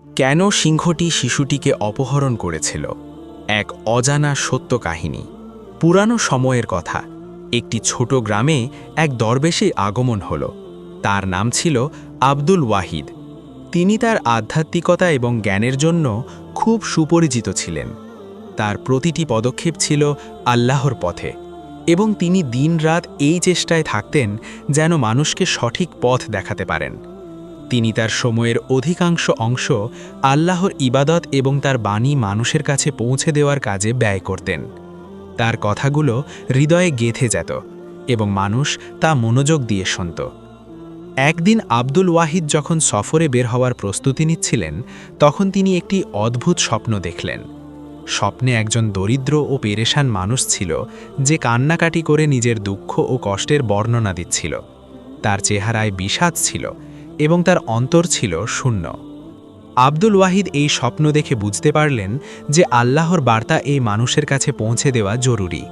কেন সিংহটি শিশুটিকে অপহরণ করেছিল? এক অজানা সত্য কাহিনী। পুরানো সময়ের কথা। একটি ছোট গ্রামে এক দরবেশের আগমন হল। তার নাম ছিল আব্দুল ওয়াহিদ। তিনি তার আধ্যাত্মিকতা এবং জ্ঞানের জন্য খুব সুপরিচিত ছিলেন। তার প্রতিটি পদক্ষেপ ছিল আল্লাহর পথে, এবং তিনি দিনরাত এই চেষ্টায় থাকতেন যেন মানুষকে সঠিক পথ দেখাতে পারেন। তিনি তার সময়ের অধিকাংশ অংশ আল্লাহর ইবাদত এবং তার বাণী মানুষের কাছে পৌঁছে দেওয়ার কাজে ব্যয় করতেন। তার কথাগুলো হৃদয়ে গেঁথে যেত এবং মানুষ তা মনোযোগ দিয়ে শুনত। একদিন আব্দুল ওয়াহিদ যখন সফরে বের হওয়ার প্রস্তুতি নিচ্ছিলেন, তখন তিনি একটি অদ্ভুত স্বপ্ন দেখলেন। স্বপ্নে একজন দরিদ্র ও পেরেশান মানুষ ছিল, যে কান্নাকাটি করে নিজের দুঃখ ও কষ্টের বর্ণনা দিচ্ছিল। তার চেহারায় বিষাদ ছিল এবং তার অন্তর ছিল শূন্য। আব্দুল ওয়াহিদ এই স্বপ্ন দেখে বুঝতে পারলেন যে আল্লাহর বার্তা এই মানুষের কাছে পৌঁছে দেওয়া জরুরি।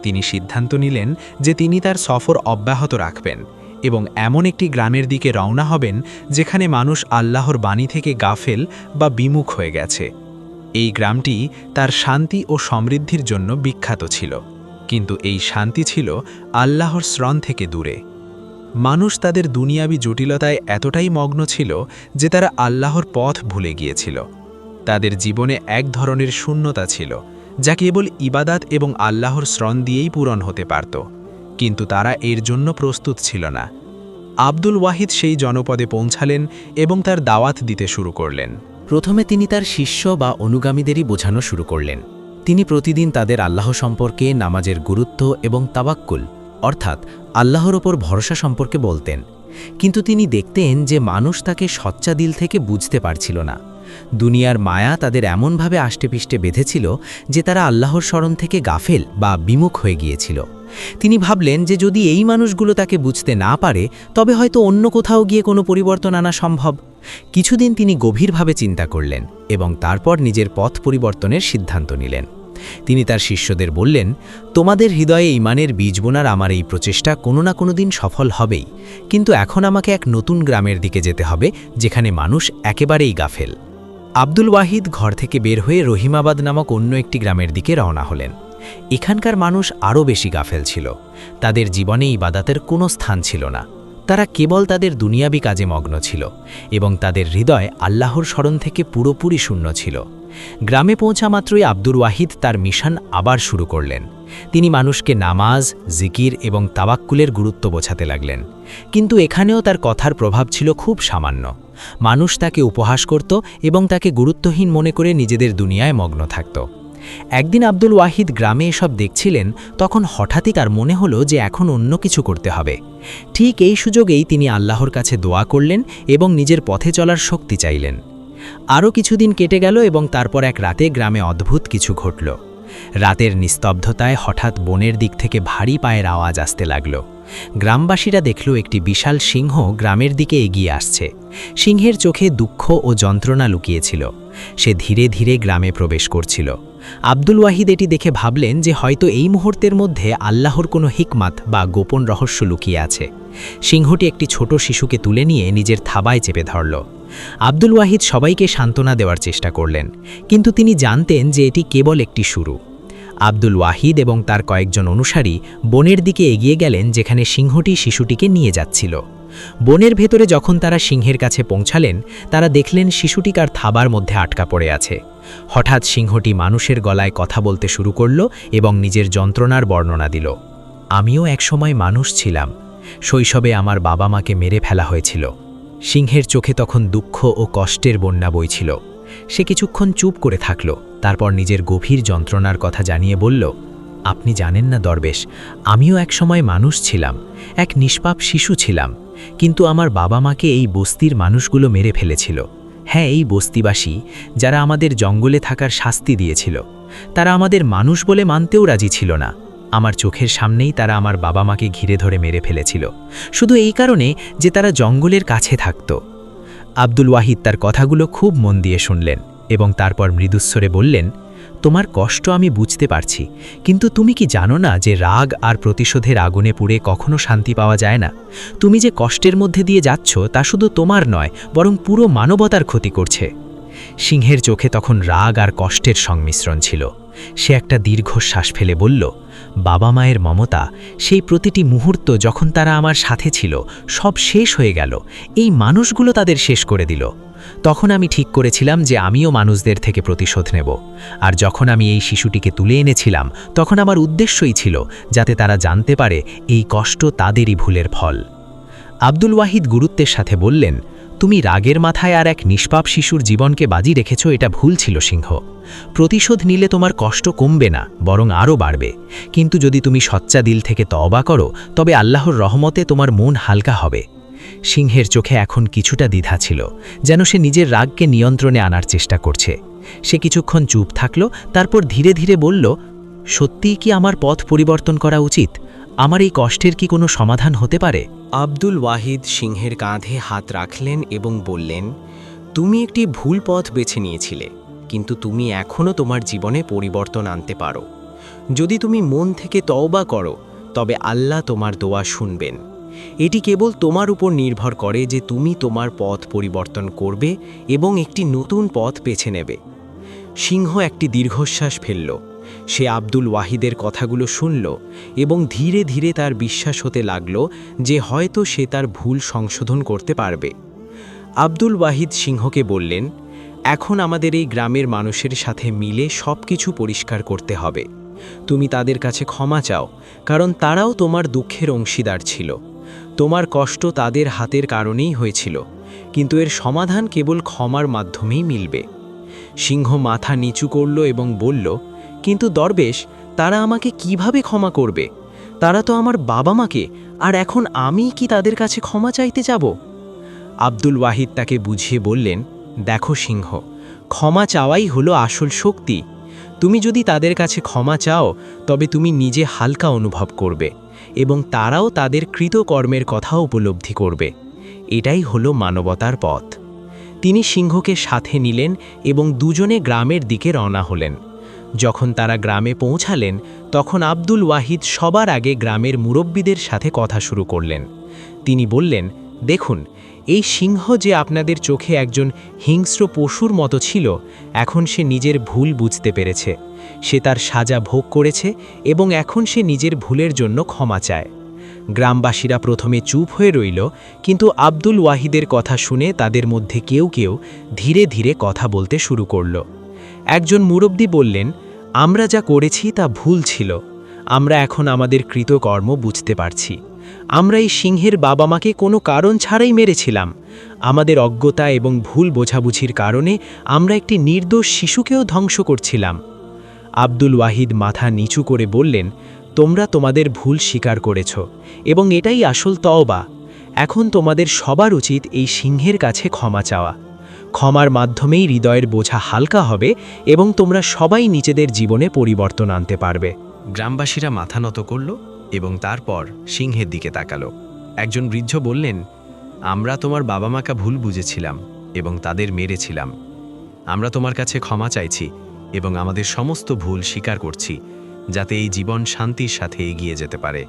তিনি সিদ্ধান্ত নিলেন যে তিনি তার সফর অব্যাহত রাখবেন এবং এমন একটি গ্রামের দিকে রওনা হবেন যেখানে মানুষ আল্লাহর বাণী থেকে গাফেল বা বিমুখ হয়ে গেছে। এই গ্রামটি তার শান্তি ও সমৃদ্ধির জন্য বিখ্যাত ছিল, কিন্তু এই শান্তি ছিল আল্লাহর শ্রণ থেকে দূরে। মানুষ তাদের দুনিয়াবি জটিলতায় এতটাই মগ্ন ছিল যে তারা আল্লাহর পথ ভুলে গিয়েছিল। তাদের জীবনে এক ধরনের শূন্যতা ছিল, যা কেবল ইবাদাত এবং আল্লাহর শ্রণ দিয়েই পূরণ হতে পারত, কিন্তু তারা এর জন্য প্রস্তুত ছিল না। আব্দুল ওয়াহিদ সেই জনপদে পৌঁছালেন এবং তার দাওয়াত দিতে শুরু করলেন। প্রথমে তিনি তার শিষ্য বা অনুগামীদেরই বোঝানো শুরু করলেন। তিনি প্রতিদিন তাদের আল্লাহ সম্পর্কে, নামাজের গুরুত্ব এবং তাওয়াক্কুল অর্থাৎ আল্লাহর ওপর ভরসা সম্পর্কে বলতেন। কিন্তু তিনি দেখতেন যে মানুষ তাকে সচ্চা দিল থেকে বুঝতে পারছিল না। দুনিয়ার মায়া তাদের এমনভাবে আষ্টেপৃষ্টে বেঁধেছিল যে তারা আল্লাহর স্মরণ থেকে গাফেল বা বিমুখ হয়ে গিয়েছিল। তিনি ভাবলেন যে যদি এই মানুষগুলো তাকে বুঝতে না পারে, তবে হয়তো অন্য কোথাও গিয়ে কোনো পরিবর্তন আনা সম্ভব। কিছুদিন তিনি গভীরভাবে চিন্তা করলেন এবং তারপর নিজের পথ পরিবর্তনের সিদ্ধান্ত নিলেন। তিনি তার শিষ্যদের বললেন, তোমাদের হৃদয়ে ঈমানের বীজ বোনার আমার এই প্রচেষ্টা কোনো না কোনো দিন সফল হবেই, কিন্তু এখন আমাকে এক নতুন গ্রামের দিকে যেতে হবে যেখানে মানুষ একেবারেই গাফেল। আব্দুল ওয়াহিদ ঘর থেকে বের হয়ে রহিমাবাদ নামক অন্য একটি গ্রামের দিকে রওনা হলেন। এখানকার মানুষ আরও বেশি গাফেল ছিল। তাদের জীবনে ইবাদতের কোনো স্থান ছিল না। তারা কেবল তাদের দুনিয়াবি কাজে মগ্ন ছিল এবং তাদের হৃদয় আল্লাহর স্মরণ থেকে পুরোপুরি শূন্য ছিল। গ্রামে পৌঁছা মাত্রই আব্দুল ওয়াহিদ তার মিশন আবার শুরু করলেন। তিনি মানুষকে নামাজ, জিকির এবং তাওয়াক্কুলের গুরুত্ব বোঝাতে লাগলেন। কিন্তু এখানেও তার কথার প্রভাব ছিল খুব সামান্য। মানুষ তাকে উপহাস করত এবং তাকে গুরুত্বহীন মনে করে নিজেদের দুনিয়ায় মগ্ন থাকত। একদিন আব্দুল ওয়াহিদ গ্রামে এসব দেখছিলেন, তখন হঠাৎই তার মনে হলো যে এখন অন্য কিছু করতে হবে। ঠিক এই সুযোগেই তিনি আল্লাহর কাছে দোয়া করলেন এবং নিজের পথে চলার শক্তি চাইলেন। আরও কিছুদিন কেটে গেল এবং তারপর এক রাতে গ্রামে অদ্ভুত কিছু ঘটল। রাতের নিস্তব্ধতায় হঠাৎ বনের দিক থেকে ভারী পায়ের আওয়াজ আসতে লাগল। গ্রামবাসীরা দেখল একটি বিশাল সিংহ গ্রামের দিকে এগিয়ে আসছে। সিংহের চোখে দুঃখ ও যন্ত্রণা লুকিয়েছিল। সে ধীরে ধীরে গ্রামে প্রবেশ করছিল। আব্দুল ওয়াহিদ এটি দেখে ভাবলেন যে হয়তো এই মুহূর্তের মধ্যে আল্লাহর কোনো হিকমাত বা গোপন রহস্য লুকিয়ে আছে। সিংহটি একটি ছোট শিশুকে তুলে নিয়ে নিজের থাবায় চেপে ধরল। আব্দুল ওয়াহিদ সবাইকে সান্ত্বনা দেওয়ার চেষ্টা করলেন, কিন্তু তিনি জানতেন যে এটি কেবল একটি শুরু। আব্দুল ওয়াহিদ এবং তার কয়েকজন অনুসারী বনের দিকে এগিয়ে গেলেন যেখানে সিংহটি শিশুটিকে নিয়ে যাচ্ছিল। বনের ভেতরে যখন তারা সিংহের কাছে পৌঁছালেন, তারা দেখলেন শিশুটি তার থাবার মধ্যে আটকা পড়ে আছে। হঠাৎ সিংহটি মানুষের গলায় কথা বলতে শুরু করল এবং নিজের যন্ত্রণার বর্ণনা দিল। আমিও একসময় মানুষ ছিলাম। শৈশবে আমার বাবা মাকে মেরে ফেলা হয়েছিল। সিংহের চোখে তখন দুঃখ ও কষ্টের বন্যা বইছিল। সে কিছুক্ষণ চুপ করে থাকল, তারপর নিজের গভীর যন্ত্রণার কথা জানিয়ে বলল, আপনি জানেন না দরবেশ, আমিও একসময় মানুষ ছিলাম, এক নিষ্পাপ শিশু ছিলাম, কিন্তু আমার বাবা মাকে এই বস্তির মানুষগুলো মেরে ফেলেছিল। হ্যাঁ, এই বস্তিবাসী, যারা আমাদের জঙ্গলে থাকার শাস্তি দিয়েছিল। তারা আমাদের মানুষ বলে মানতেও রাজি ছিল না। আমার চোখের সামনেই তারা আমার বাবা মাকে ঘিরে ধরে মেরে ফেলেছিল, শুধু এই কারণে যে তারা জঙ্গলের কাছে থাকত। আব্দুল ওয়াহিদ তার কথাগুলো খুব মন দিয়ে শুনলেন এবং তারপর মৃদুস্বরে বললেন, তোমার কষ্ট আমি বুঝতে পারছি, কিন্তু তুমি কি জানো না যে রাগ আর প্রতিশোধের আগুনে পুড়ে কখনো শান্তি পাওয়া যায় না? তুমি যে কষ্টের মধ্যে দিয়ে যাচ্ছ তা শুধু তোমার নয়, বরং পুরো মানবতার ক্ষতি করছে। সিংহের চোখে তখন রাগ আর কষ্টের সংমিশ্রণ ছিল। সে একটা দীর্ঘশ্বাস ফেলে বলল, বাবা মায়ের মমতা, সেই প্রতিটি মুহূর্ত যখন তারা আমার সাথে ছিল, সব শেষ হয়ে গেল। এই মানুষগুলো তাদের শেষ করে দিল। তখন আমি ঠিক করেছিলাম যে আমিও মানুষদের থেকে প্রতিশোধ নেব। আর যখন আমি এই শিশুটিকে তুলে এনেছিলাম, তখন আমার উদ্দেশ্যই ছিল যাতে তারা জানতে পারে এই কষ্ট তাদেরই ভুলের ফল। আব্দুল ওয়াহিদ গুরুত্বের সাথে বললেন, তুমি রাগের মাথায় আর এক নিষ্পাপ শিশুর জীবনকে বাজি রেখেছ, এটা ভুল ছিল সিংহ। প্রতিশোধ নিলে তোমার কষ্ট কমবে না, বরং আরও বাড়বে। কিন্তু যদি তুমি সচ্চা দিল থেকে তওবা করো, তবে আল্লাহর রহমতে তোমার মন হালকা হবে। সিংহের চোখে এখন কিছুটা দ্বিধা ছিল, যেন সে নিজের রাগকে নিয়ন্ত্রণে আনার চেষ্টা করছে। সে কিছুক্ষণ চুপ থাকল, তারপর ধীরে ধীরে বলল, সত্যিই কি আমার পথ পরিবর্তন করা উচিত? আমার এই কষ্টের কি কোনো সমাধান হতে পারে? আব্দুল ওয়াহিদ সিংহের কাঁধে হাত রাখলেন এবং বললেন, তুমি একটি ভুল পথ বেছে নিয়েছিলে, কিন্তু তুমি এখনও তোমার জীবনে পরিবর্তন আনতে পারো। যদি তুমি মন থেকে তওবা করো, তবে আল্লাহ তোমার দোয়া শুনবেন। এটি কেবল তোমার উপর নির্ভর করে যে তুমি তোমার পথ পরিবর্তন করবে এবং একটি নতুন পথ বেছে নেবে। সিংহ একটি দীর্ঘশ্বাস ফেলল। সে আব্দুল ওয়াহিদের কথাগুলো শুনল এবং ধীরে ধীরে তার বিশ্বাস হতে লাগল যে হয়তো সে তার ভুল সংশোধন করতে পারবে। আব্দুল ওয়াহিদ সিংহকে বললেন, এখন আমাদের এই গ্রামের মানুষের সাথে মিলে সব কিছু পরিষ্কার করতে হবে। তুমি তাদের কাছে ক্ষমা চাও, কারণ তারাও তোমার দুঃখের অংশীদার ছিল। তোমার কষ্ট তাদের হাতের কারণেই হয়েছিল, কিন্তু এর সমাধান কেবল ক্ষমার মাধ্যমেই মিলবে। সিংহ মাথা নিচু করল এবং বলল, কিন্তু দরবেশ, তারা আমাকে কিভাবে ক্ষমা করবে? তারা তো আমার বাবা মাকে, আর এখন আমি কি তাদের কাছে ক্ষমা চাইতে যাব? আব্দুল ওয়াহিদ তাকে বুঝিয়ে বললেন, দেখো সিংহ, ক্ষমা চাওয়াই হলো আসল শক্তি। তুমি যদি তাদের কাছে ক্ষমা চাও, তবে তুমি নিজে হালকা অনুভব করবে এবং তারাও তাদের কৃতকর্মের কথা উপলব্ধি করবে। এটাই হলো মানবতার পথ। তিনি সিংহকে সাথে নিলেন এবং দুজনে গ্রামের দিকে রওনা হলেন। যখন তারা গ্রামে পৌঁছালেন, তখন আব্দুল ওয়াহিদ সবার আগে গ্রামের মুরব্বীদের সাথে কথা শুরু করলেন। তিনি বললেন, দেখুন, এই সিংহ যে আপনাদের চোখে একজন হিংস্র পশুর মতো ছিল, এখন সে নিজের ভুল বুঝতে পেরেছে। সে তার সাজা ভোগ করেছে এবং এখন সে নিজের ভুলের জন্য ক্ষমা চায়। গ্রামবাসীরা প্রথমে চুপ হয়ে রইল, কিন্তু আব্দুল ওয়াহিদের কথা শুনে তাদের মধ্যে কেউ কেউ ধীরে ধীরে কথা বলতে শুরু করল। একজন মুরব্বী বললেন, আমরা যা করেছি তা ভুল ছিল। আমরা এখন আমাদের কৃতকর্ম বুঝতে পারছি। আমরা এই সিংহের বাবা মাকে কোনো কারণ ছাড়াই মেরেছিলাম। আমাদের অজ্ঞতা এবং ভুল বোঝাবুঝির কারণে আমরা একটি নির্দোষ শিশুকেও ধ্বংস করছিলাম। আব্দুল ওয়াহিদ মাথা নিচু করে বললেন, তোমরা তোমাদের ভুল স্বীকার করেছ এবং এটাই আসল তওবা। এখন তোমাদের সবার উচিত এই সিংহের কাছে ক্ষমা চাওয়া। ক্ষমার মাধ্যমেই হৃদয়ের বোঝা হালকা হবে এবং তোমরা সবাই নিজেদের জীবনে পরিবর্তন আনতে পারবে। গ্রামবাসীরা মাথা নত করল এবং তারপর সিংহের দিকে তাকালো। একজন বৃদ্ধ বললেন, আমরা তোমার বাবা মাকে ভুল বুঝেছিলাম এবং তাদের মেরেছিলাম। আমরা তোমার কাছে ক্ষমা চাইছি এবং আমাদের সমস্ত ভুল স্বীকার করছি, যাতে এই জীবন শান্তির সাথে এগিয়ে যেতে পারে।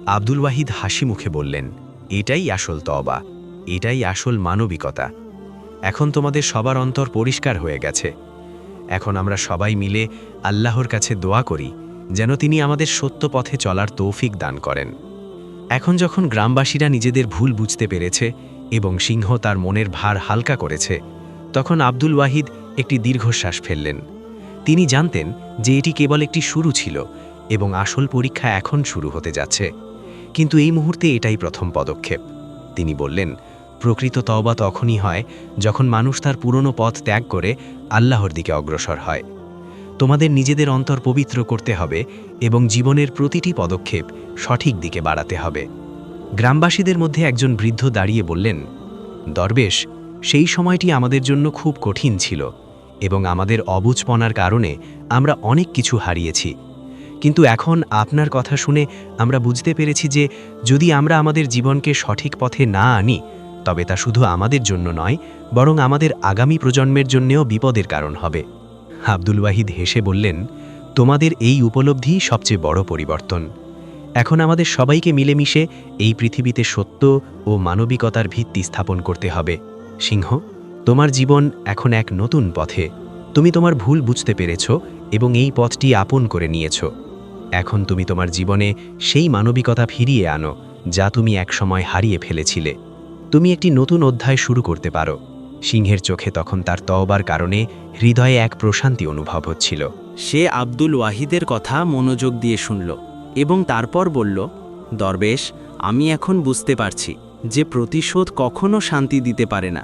আব্দুল ওয়াহিদ হাসি মুখে বললেন, এটাই আসল তওবা, এটাই আসল মানবিকতা। এখন তোমাদের সবার অন্তর পরিষ্কার হয়ে গেছে। এখন আমরা সবাই মিলে আল্লাহর কাছে দোয়া করি যেন তিনি আমাদের সত্য পথে চলার তৌফিক দান করেন। এখন যখন গ্রামবাসীরা নিজেদের ভুল বুঝতে পেরেছে এবং সিংহ তার মনের ভার হালকা করেছে, তখন আব্দুল ওয়াহিদ একটি দীর্ঘশ্বাস ফেললেন। তিনি জানতেন যে এটি কেবল একটি শুরু ছিল এবং আসল পরীক্ষা এখন শুরু হতে যাচ্ছে। কিন্তু এই মুহূর্তে এটাই প্রথম পদক্ষেপ। তিনি বললেন, প্রকৃত তওবা তখনই হয় যখন মানুষ তার পুরনো পথ ত্যাগ করে আল্লাহর দিকে অগ্রসর হয়। তোমাদের নিজেদের অন্তর পবিত্র করতে হবে এবং জীবনের প্রতিটি পদক্ষেপ সঠিক দিকে বাড়াতে হবে। গ্রামবাসীদের মধ্যে একজন বৃদ্ধ দাঁড়িয়ে বললেন, দরবেশ, সেই সময়টি আমাদের জন্য খুব কঠিন ছিল এবং আমাদের অবুঝপনার কারণে আমরা অনেক কিছু হারিয়েছি। কিন্তু এখন আপনার কথা শুনে আমরা বুঝতে পেরেছি যে যদি আমরা আমাদের জীবনকে সঠিক পথে না আনি, তবে তা শুধু আমাদের জন্য নয়, বরং আমাদের আগামী প্রজন্মের জন্যেও বিপদের কারণ হবে। আব্দুল ওয়াহিদ হেসে বললেন, তোমাদের এই উপলব্ধি সবচেয়ে বড় পরিবর্তন। এখন আমাদের সবাইকে মিলেমিশে এই পৃথিবীতে সত্য ও মানবিকতার ভিত্তি স্থাপন করতে হবে। সিংহ, তোমার জীবন এখন এক নতুন পথে। তুমি তোমার ভুল বুঝতে পেরেছ এবং এই পথটি আপন করে নিয়েছ। এখন তুমি তোমার জীবনে সেই মানবিকতা ফিরিয়ে আনো যা তুমি একসময় হারিয়ে ফেলেছিলে। তুমি একটি নতুন অধ্যায় শুরু করতে পারো। সিংহের চোখে তখন তার তওবার কারণে হৃদয়ে এক প্রশান্তি অনুভব হচ্ছিল। সে আব্দুল ওয়াহিদের কথা মনোযোগ দিয়ে শুনল এবং তারপর বলল, দরবেশ, আমি এখন বুঝতে পারছি যে প্রতিশোধ কখনো শান্তি দিতে পারে না।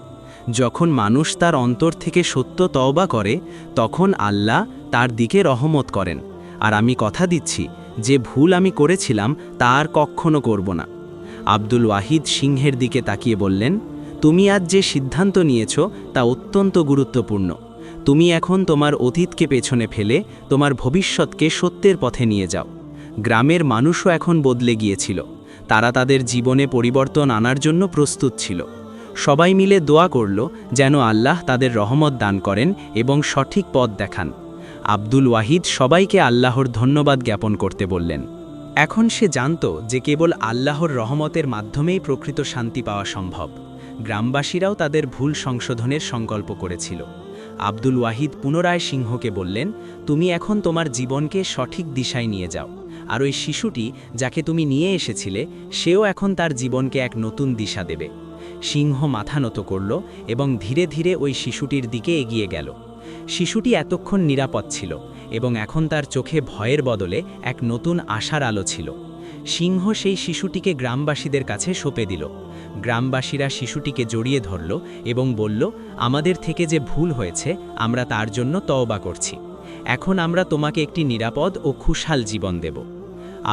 যখন মানুষ তার অন্তর থেকে সত্য তওবা করে তখন আল্লাহ তার দিকে রহমত করেন। আর আমি কথা দিচ্ছি যে ভুল আমি করেছিলাম তা আর কখনো করব না। আব্দুল ওয়াহিদ সিংহের দিকে তাকিয়ে বললেন, তুমি আজ যে সিদ্ধান্ত নিয়েছ তা অত্যন্ত গুরুত্বপূর্ণ। তুমি এখন তোমার অতীতকে পেছনে ফেলে তোমার ভবিষ্যৎকে সত্যের পথে নিয়ে যাও। গ্রামের মানুষও এখন বদলে গিয়েছিল। তারা তাদের জীবনে পরিবর্তন আনার জন্য প্রস্তুত ছিল। সবাই মিলে দোয়া করল যেন আল্লাহ তাদের রহমত দান করেন এবং সঠিক পথ দেখান। আব্দুল ওয়াহিদ সবাইকে আল্লাহর ধন্যবাদ জ্ঞাপন করতে বললেন। এখন সে জানত যে কেবল আল্লাহর রহমতের মাধ্যমেই প্রকৃত শান্তি পাওয়া সম্ভব। গ্রামবাসীরাও তাদের ভুল সংশোধনের সংকল্প করেছিল। আব্দুল ওয়াহিদ পুনরায় সিংহকে বললেন, তুমি এখন তোমার জীবনকে সঠিক দিশায় নিয়ে যাও। আর ওই শিশুটি যাকে তুমি নিয়ে এসেছিলে সেও এখন তার জীবনকে এক নতুন দিশা দেবে। সিংহ মাথা নত করল এবং ধীরে ধীরে ওই শিশুটির দিকে এগিয়ে গেল। শিশুটি এতক্ষণ নিরাপদ ছিল এবং এখন তার চোখে ভয়ের বদলে এক নতুন আশার আলো ছিল। সিংহ সেই শিশুটিকে গ্রামবাসীদের কাছে সঁপে দিল। গ্রামবাসীরা শিশুটিকে জড়িয়ে ধরল এবং বলল, আমাদের থেকে যে ভুল হয়েছে আমরা তার জন্য তওবা করছি। এখন আমরা তোমাকে একটি নিরাপদ ও খুশহাল জীবন দেব।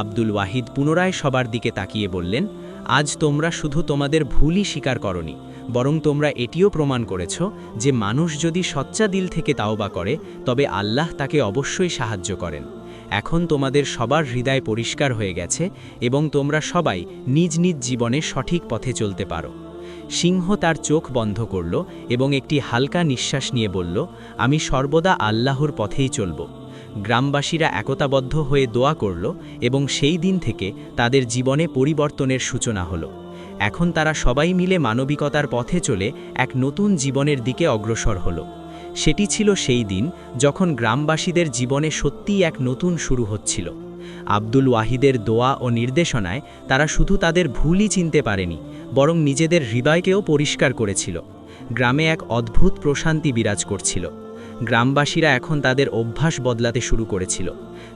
আব্দুল ওয়াহিদ পুনরায় সবার দিকে তাকিয়ে বললেন, আজ তোমরা শুধু তোমাদের ভুলই স্বীকার করনি, বরং তোমরা এটিও প্রমাণ করেছ যে মানুষ যদি সচ্চা দিল থেকে তাওবা করে তবে আল্লাহ তাকে অবশ্যই সাহায্য করেন। এখন তোমাদের সবার হৃদয় পরিষ্কার হয়ে গেছে এবং তোমরা সবাই নিজ নিজ জীবনে সঠিক পথে চলতে পারো। সিংহ তার চোখ বন্ধ করল এবং একটি হালকা নিঃশ্বাস নিয়ে বলল, আমি সর্বদা আল্লাহর পথেই চলব। গ্রামবাসীরা একতাবদ্ধ হয়ে দোয়া করল এবং সেই দিন থেকে তাদের জীবনে পরিবর্তনের সূচনা হলো। এখন তারা সবাই মিলে মানবিকতার পথে চলে এক নতুন জীবনের দিকে অগ্রসর হলো। সেটি ছিল সেই দিন যখন গ্রামবাসীদের জীবনে সত্যিই এক নতুন শুরু হচ্ছিল। আব্দুল ওয়াহিদের দোয়া ও নির্দেশনায় তারা শুধু তাদের ভুলই চিনতে পারেনি, বরং নিজেদের হৃদয়কেও পরিষ্কার করেছিল। গ্রামে এক অদ্ভুত প্রশান্তি বিরাজ করছিল। গ্রামবাসীরা এখন তাদের অভ্যাস বদলাতে শুরু করেছিল।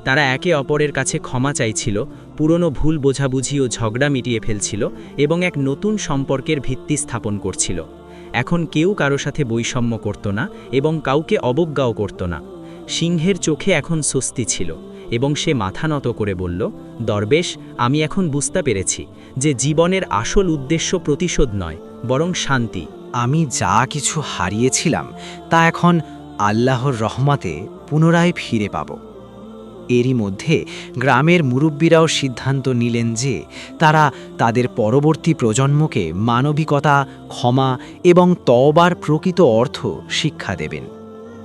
তারা একে অপরের কাছে ক্ষমা চাইছিল, পুরনো ভুল বোঝাবুঝি ও ঝগড়া মিটিয়ে ফেলছিল এবং এক নতুন সম্পর্কের ভিত্তি স্থাপন করছিল। এখন কেউ কারো সাথে বৈষম্য করত না এবং কাউকে অবজ্ঞাও করত না। সিংহের চোখে এখন স্বস্তি ছিল এবং সে মাথা নত করে বলল, দরবেশ, আমি এখন বুঝতে পেরেছি যে জীবনের আসল উদ্দেশ্য প্রতিশোধ নয়, বরং শান্তি। আমি যা কিছু হারিয়েছিলাম তা এখন আল্লাহর রহমতে পুনরায় ফিরে পাব। এরই মধ্যে গ্রামের মুরব্বীরাও সিদ্ধান্ত নিলেন যে তারা তাদের পরবর্তী প্রজন্মকে মানবিকতা, ক্ষমা এবং তওবার প্রকৃত অর্থ শিক্ষা দেবেন।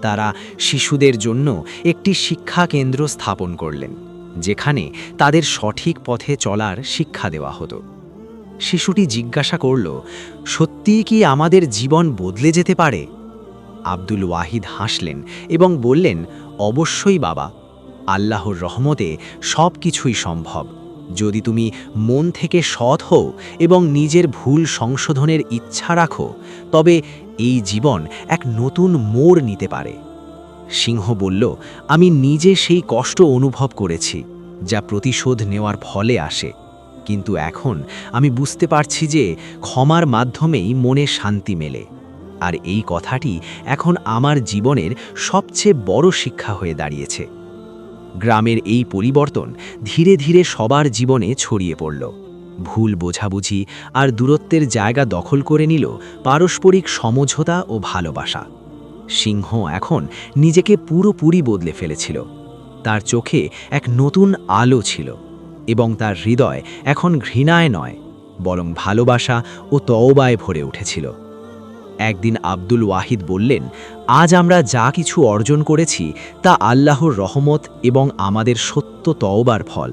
তারা শিশুদের জন্য একটি শিক্ষা কেন্দ্র স্থাপন করলেন, যেখানে তাদের সঠিক পথে চলার শিক্ষা দেওয়া হতো। শিশুটি জিজ্ঞাসা করল, সত্যিই কি আমাদের জীবন বদলে যেতে পারে? আব্দুল ওয়াহিদ হাসলেন এবং বললেন, অবশ্যই বাবা, আল্লাহর রহমতে সব কিছুই সম্ভব। যদি তুমি মন থেকে সৎ হও এবং নিজের ভুল সংশোধনের ইচ্ছা রাখো, তবে এই জীবন এক নতুন মোড় নিতে পারে। সিংহ বলল, আমি নিজে সেই কষ্ট অনুভব করেছি যা প্রতিশোধ নেওয়ার ফলে আসে, কিন্তু এখন আমি বুঝতে পারছি যে ক্ষমার মাধ্যমেই মনে শান্তি মেলে। আর এই কথাটি এখন আমার জীবনের সবচেয়ে বড় শিক্ষা হয়ে দাঁড়িয়েছে। গ্রামের এই পরিবর্তন ধীরে ধীরে সবার জীবনে ছড়িয়ে পড়ল। ভুল বোঝাবুঝি আর দূরত্বের জায়গা দখল করে নিল পারস্পরিক সমঝোতা ও ভালোবাসা। সিংহ এখন নিজেকে পুরোপুরি বদলে ফেলেছিল। তার চোখে এক নতুন আলো ছিল এবং তার হৃদয় এখন ঘৃণায় নয়, বরং ভালোবাসা ও তওবায় ভরে উঠেছিল। একদিন আব্দুল ওয়াহিদ বললেন, আজ আমরা যা কিছু অর্জন করেছি তা আল্লাহর রহমত এবং আমাদের সত্য তওবার ফল।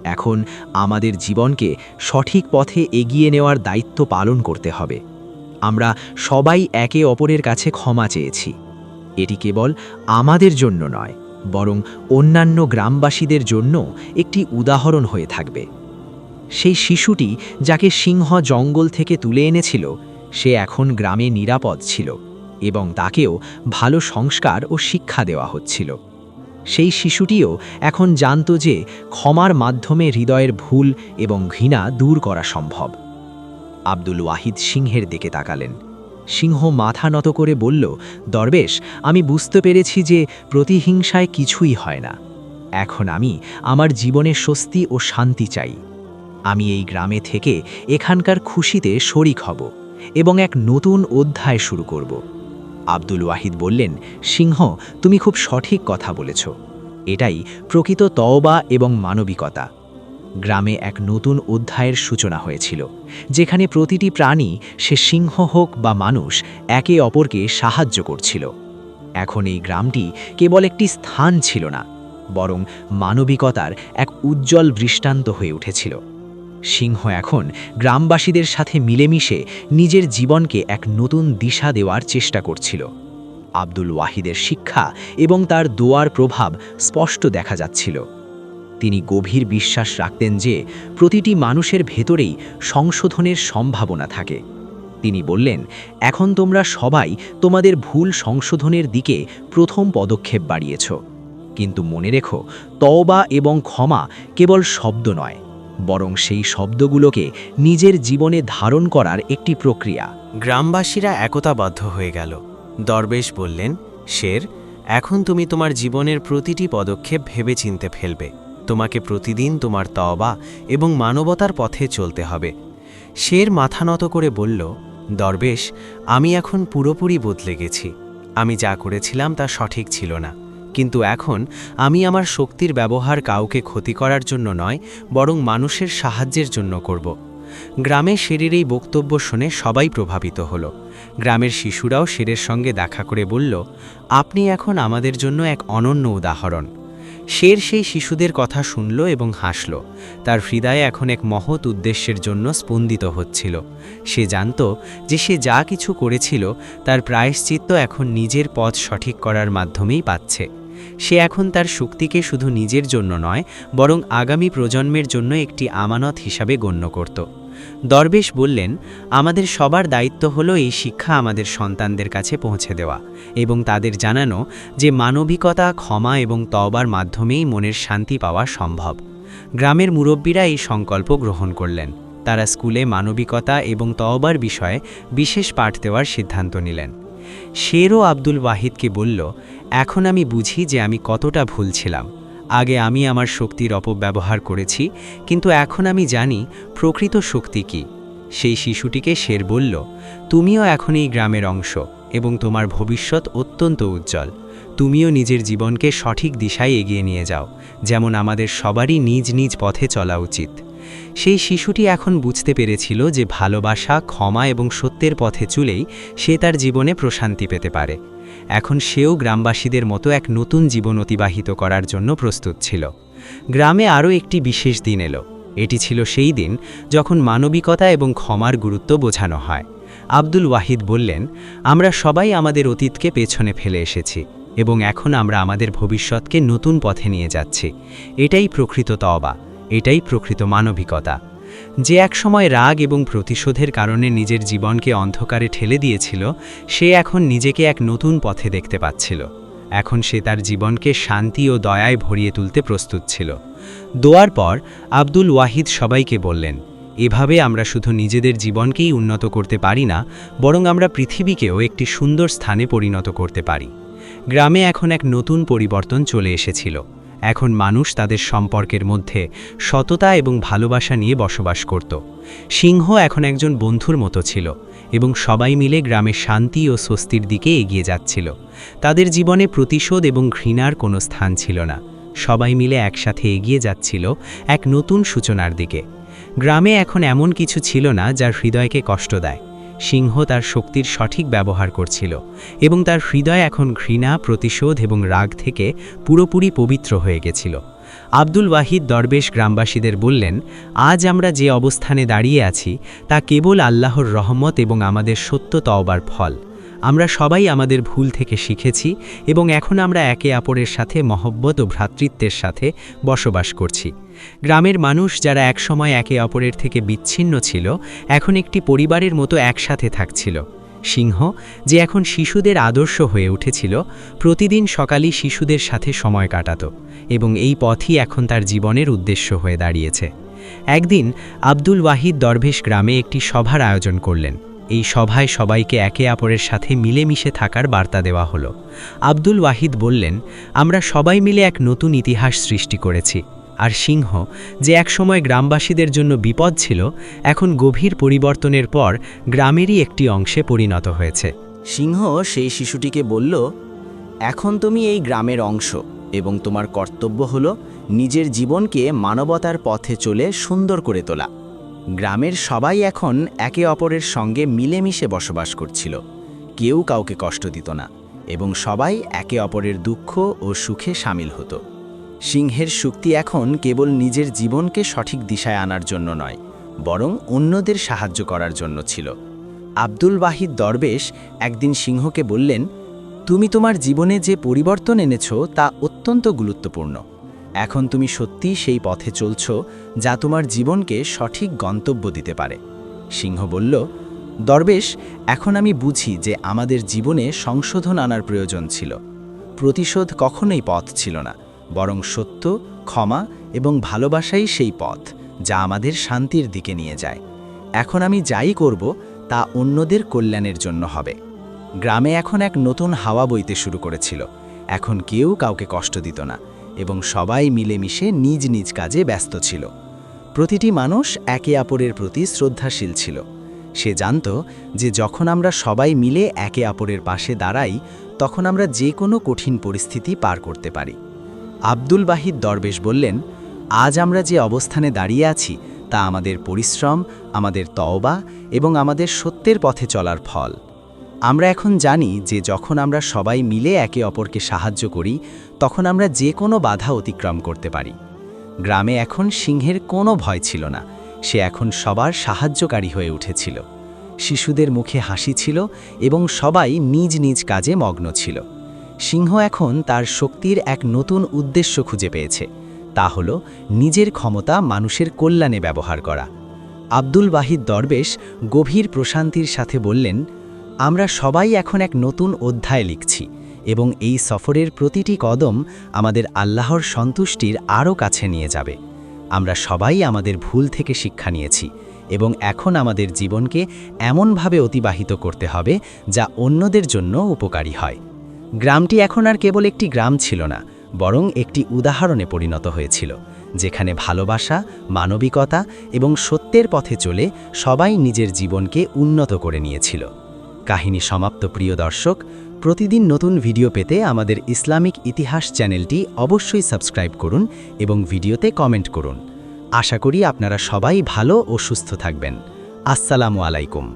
এখন আমাদের জীবনকে সঠিক পথে এগিয়ে নেওয়ার দায়িত্ব পালন করতে হবে। আমরা সবাই একে অপরের কাছে ক্ষমা চেয়েছি। এটি কেবল আমাদের জন্য নয়, বরং অন্যান্য গ্রামবাসীদের জন্য একটি উদাহরণ হয়ে থাকবে। সেই শিশুটি যাকে সিংহ জঙ্গল থেকে তুলে এনেছিল, সে এখন গ্রামে নিরাপদ ছিল এবং তাকেও ভালো সংস্কার ও শিক্ষা দেওয়া হচ্ছিল। সেই শিশুটিও এখন জানত যে ক্ষমার মাধ্যমে হৃদয়ের ভুল এবং ঘৃণা দূর করা সম্ভব। আব্দুল ওয়াহিদ সিংহের দিকে তাকালেন। সিংহ মাথা নত করে বলল, দরবেশ, আমি বুঝতে পেরেছি যে প্রতিহিংসায় কিছুই হয় না। এখন আমি আমার জীবনে স্বস্তি ও শান্তি চাই। আমি এই গ্রামে থেকে এখানকার খুশিতে শরিক হব এবং এক নতুন অধ্যায় শুরু করব। আব্দুল ওয়াহিদ বললেন, সিংহ, তুমি খুব সঠিক কথা বলেছ। এটাই প্রকৃত তওবা এবং মানবিকতা। গ্রামে এক নতুন অধ্যায়ের সূচনা হয়েছিল, যেখানে প্রতিটি প্রাণী, সে সিংহ হোক বা মানুষ, একে অপরকে সাহায্য করছিল। এখন এই গ্রামটি কেবল একটি স্থান ছিল না, বরং মানবিকতার এক উজ্জ্বল দৃষ্টান্ত হয়ে উঠেছিল। সিংহ এখন গ্রামবাসীদের সাথে মিলেমিশে নিজের জীবনকে এক নতুন দিশা দেওয়ার চেষ্টা করছিল। আব্দুল ওয়াহিদের শিক্ষা এবং তার দোয়ার প্রভাব স্পষ্ট দেখা যাচ্ছিল। তিনি গভীর বিশ্বাস রাখতেন যে প্রতিটি মানুষের ভেতরেই সংশোধনের সম্ভাবনা থাকে। তিনি বললেন, এখন তোমরা সবাই তোমাদের ভুল সংশোধনের দিকে প্রথম পদক্ষেপ বাড়িয়েছ, কিন্তু মনে রেখো, তওবা এবং ক্ষমা কেবল শব্দ নয়, বরং সেই শব্দগুলোকে নিজের জীবনে ধারণ করার একটি প্রক্রিয়া। গ্রামবাসীরা একতাবদ্ধ হয়ে গেল। দরবেশ বললেন, শের, এখন তুমি তোমার জীবনের প্রতিটি পদক্ষেপ ভেবেচিন্তে ফেলবে। তোমাকে প্রতিদিন তোমার তওবা এবং মানবতার পথে চলতে হবে। শের মাথা নত করে বলল, দরবেশ, আমি এখন পুরোপুরি বদলে গেছি। আমি যা করেছিলাম তা সঠিক ছিল না, কিন্তু এখন আমি আমার শক্তির ব্যবহার কাউকে ক্ষতি করার জন্য নয়, বরং মানুষের সাহায্যের জন্য করব। গ্রামে শেরের এই বক্তব্য শুনে সবাই প্রভাবিত হলো। গ্রামের শিশুরাও শেরের সঙ্গে দেখা করে বলল, আপনি এখন আমাদের জন্য এক অনন্য উদাহরণ। শের সেই শিশুদের কথা শুনল এবং হাসল। তার হৃদয়ে এখন এক মহৎ উদ্দেশ্যের জন্য স্পন্দিত হচ্ছিল। সে জানত যে সে যা কিছু করেছিল তার প্রায়শ্চিত্ত এখন নিজের পথ সঠিক করার মাধ্যমেই পাচ্ছে। সে এখন তার শক্তিকে শুধু নিজের জন্য নয়, বরং আগামী প্রজন্মের জন্য একটি আমানত হিসাবে গণ্য করত। দরবেশ বললেন, আমাদের সবার দায়িত্ব হলো এই শিক্ষা আমাদের সন্তানদের কাছে পৌঁছে দেওয়া এবং তাদের জানানো যে মানবিকতা, ক্ষমা এবং তওবার মাধ্যমেই মনের শান্তি পাওয়া সম্ভব। গ্রামের মুরব্বীরা এই সংকল্প গ্রহণ করলেন। তারা স্কুলে মানবিকতা এবং তওবার বিষয়ে বিশেষ পাঠ দেওয়ার সিদ্ধান্ত নিলেন। শেরও আব্দুল ওয়াহিদকে বলল, এখন আমি বুঝি যে আমি কতটা ভুল ছিলাম। আগে আমি আমার শক্তির অপব্যবহার করেছি, কিন্তু এখন আমি জানি প্রকৃত শক্তি কী। সেই শিশুটিকে শের বলল, তুমিও এখন এই গ্রামের অংশ এবং তোমার ভবিষ্যৎ অত্যন্ত উজ্জ্বল। তুমিও নিজের জীবনকে সঠিক দিশায় এগিয়ে নিয়ে যাও, যেমন আমাদের সবারই নিজ নিজ পথে চলা উচিত। সেই শিশুটি এখন বুঝতে পেরেছিল যে ভালোবাসা, ক্ষমা এবং সত্যের পথে চলেই সে তার জীবনে প্রশান্তি পেতে পারে। এখন সেও গ্রামবাসীদের মতো এক নতুন জীবন অতিবাহিত করার জন্য প্রস্তুত ছিল। গ্রামে আরও একটি বিশেষ দিন এলো। এটি ছিল সেই দিন যখন মানবিকতা এবং ক্ষমার গুরুত্ব বোঝানো হয়। আব্দুল ওয়াহিদ বললেন, আমরা সবাই আমাদের অতীতকে পেছনে ফেলে এসেছি এবং এখন আমরা আমাদের ভবিষ্যৎকে নতুন পথে নিয়ে যাচ্ছি। এটাই প্রকৃত তওবা, এটাই প্রকৃত মানবিকতা। যে একসময় রাগ এবং প্রতিশোধের কারণে নিজের জীবনকে অন্ধকারে ঠেলে দিয়েছিল, সে এখন নিজেকে এক নতুন পথে দেখতে পাচ্ছিল। এখন সে তার জীবনকে শান্তি ও দয়ায় ভরিয়ে তুলতে প্রস্তুত ছিল। দোয়ার পর আব্দুল ওয়াহিদ সবাইকে বললেন, এভাবে আমরা শুধু নিজেদের জীবনকেই উন্নত করতে পারি না, বরং আমরা পৃথিবীকেও একটি সুন্দর স্থানে পরিণত করতে পারি। গ্রামে এখন এক নতুন পরিবর্তন চলে এসেছিল। এখন মানুষ তাদের সম্পর্কের মধ্যে সততা এবং ভালোবাসা নিয়ে বসবাস করত। সিংহ এখন একজন বন্ধুর মতো ছিল এবং সবাই মিলে গ্রামের শান্তি ও স্বস্তির দিকে এগিয়ে যাচ্ছিল। তাদের জীবনে প্রতিশোধ এবং ঘৃণার কোনো স্থান ছিল না। সবাই মিলে একসাথে এগিয়ে যাচ্ছিল এক নতুন সূচনার দিকে। গ্রামে এখন এমন কিছু ছিল না যার হৃদয়কে কষ্ট দেয়। সিংহ তার শক্তির সঠিক ব্যবহার করছিল এবং তার হৃদয় এখন ঘৃণা, প্রতিশোধ এবং রাগ থেকে পুরোপুরি পবিত্র হয়ে গেছিল। আব্দুল ওয়াহিদ দরবেশ গ্রামবাসীদের বললেন, আজ আমরা যে অবস্থানে দাঁড়িয়ে আছি তা কেবল আল্লাহর রহমত এবং আমাদের সত্য তওবার ফল। আমরা সবাই আমাদের ভুল থেকে শিখেছি এবং এখন আমরা একে অপরের সাথে মহব্বত ও ভ্রাতৃত্বের সাথে বসবাস করছি। গ্রামের মানুষ যারা একসময় একে অপরের থেকে বিচ্ছিন্ন ছিল, এখন একটি পরিবারের মতো একসাথে থাকছিল। সিংহ, যে এখন শিশুদের আদর্শ হয়ে উঠেছিল, প্রতিদিন সকালই শিশুদের সাথে সময় কাটাত এবং এই পথই এখন তার জীবনের উদ্দেশ্য হয়ে দাঁড়িয়েছে। একদিন আব্দুল ওয়াহিদ দরবেশ গ্রামে একটি সভার আয়োজন করলেন। এই সভায় সবাইকে একে অপরের সাথে মিলেমিশে থাকার বার্তা দেওয়া হলো। আব্দুল ওয়াহিদ বললেন, আমরা সবাই মিলে এক নতুন ইতিহাস সৃষ্টি করেছি। আর সিংহ, যে একসময় গ্রামবাসীদের জন্য বিপদ ছিল, এখন গভীর পরিবর্তনের পর গ্রামেরই একটি অংশে পরিণত হয়েছে। সিংহ সেই শিশুটিকে বলল, এখন তুমি এই গ্রামের অংশ এবং তোমার কর্তব্য হলো নিজের জীবনকে মানবতার পথে চলে সুন্দর করে তোলা। গ্রামের সবাই এখন একে অপরের সঙ্গে মিলেমিশে বসবাস করছিল। কেউ কাউকে কষ্ট দিত না এবং সবাই একে অপরের দুঃখ ও সুখে সামিল হতো। সিংহের শক্তি এখন কেবল নিজের জীবনকে সঠিক দিশায় আনার জন্য নয়, বরং অন্যদের সাহায্য করার জন্য ছিল। আব্দুল ওয়াহিদ দরবেশ একদিন সিংহকে বললেন, তুমি তোমার জীবনে যে পরিবর্তন এনেছ তা অত্যন্ত গুরুত্বপূর্ণ। এখন তুমি সত্যিই সেই পথে চলছ যা তোমার জীবনকে সঠিক গন্তব্য দিতে পারে। সিংহ বলল, দরবেশ, এখন আমি বুঝি যে আমাদের জীবনে সংশোধন আনার প্রয়োজন ছিল। প্রতিশোধ কখনোই পথ ছিল না, বরং সত্য, ক্ষমা এবং ভালোবাসাই সেই পথ যা আমাদের শান্তির দিকে নিয়ে যায়। এখন আমি যাই করব তা অন্যদের কল্যাণের জন্য হবে। গ্রামে এখন এক নতুন হাওয়া বইতে শুরু করেছিল। এখন কেউ কাউকে কষ্ট দিত না এবং সবাই মিলেমিশে নিজ নিজ কাজে ব্যস্ত ছিল। প্রতিটি মানুষ একে অপরের প্রতি শ্রদ্ধাশীল ছিল। সে জানত যে যখন আমরা সবাই মিলে একে অপরের পাশে দাঁড়াই, তখন আমরা যে কোনো কঠিন পরিস্থিতি পার করতে পারি। আব্দুল ওয়াহিদ দরবেশ বললেন, আজ আমরা যে অবস্থানে দাঁড়িয়ে আছি তা আমাদের পরিশ্রম, আমাদের তওবা এবং আমাদের সত্যের পথে চলার ফল। আমরা এখন জানি যে যখন আমরা সবাই মিলে একে অপরকে সাহায্য করি, তখন আমরা যে কোনো বাধা অতিক্রম করতে পারি। গ্রামে এখন সিংহের কোনো ভয় ছিল না। সে এখন সবার সাহায্যকারী হয়ে উঠেছিল। শিশুদের মুখে হাসি ছিল এবং সবাই নিজ নিজ কাজে মগ্ন ছিল। সিংহ এখন তার শক্তির এক নতুন উদ্দেশ্য খুঁজে পেয়েছে, তা হল নিজের ক্ষমতা মানুষের কল্যাণে ব্যবহার করা। আব্দুল ওয়াহিদ দরবেশ গভীর প্রশান্তির সাথে বললেন, আমরা সবাই এখন এক নতুন অধ্যায় লিখছি এবং এই সফরের প্রতিটি কদম আমাদের আল্লাহর সন্তুষ্টির আরও কাছে নিয়ে যাবে। আমরা সবাই আমাদের ভুল থেকে শিক্ষা নিয়েছি এবং এখন আমাদের জীবনকে এমনভাবে অতিবাহিত করতে হবে যা অন্যদের জন্য উপকারী হয়। গ্রামটি এখন আর কেবল একটি গ্রাম ছিল না, বরং একটি উদাহরণে পরিণত হয়েছিল, যেখানে ভালোবাসা, মানবিকতা এবং সত্যের পথে চলে সবাই নিজের জীবনকে উন্নত করে নিয়েছিল। কাহিনী সমাপ্ত। প্রিয় দর্শক, প্রতিদিন নতুন ভিডিও পেতে আমাদের ইসলামিক ইতিহাস চ্যানেলটি অবশ্যই সাবস্ক্রাইব করুন এবং ভিডিওতে কমেন্ট করুন। আশা করি আপনারা সবাই ভালো ও সুস্থ থাকবেন। আসসালামু আলাইকুম।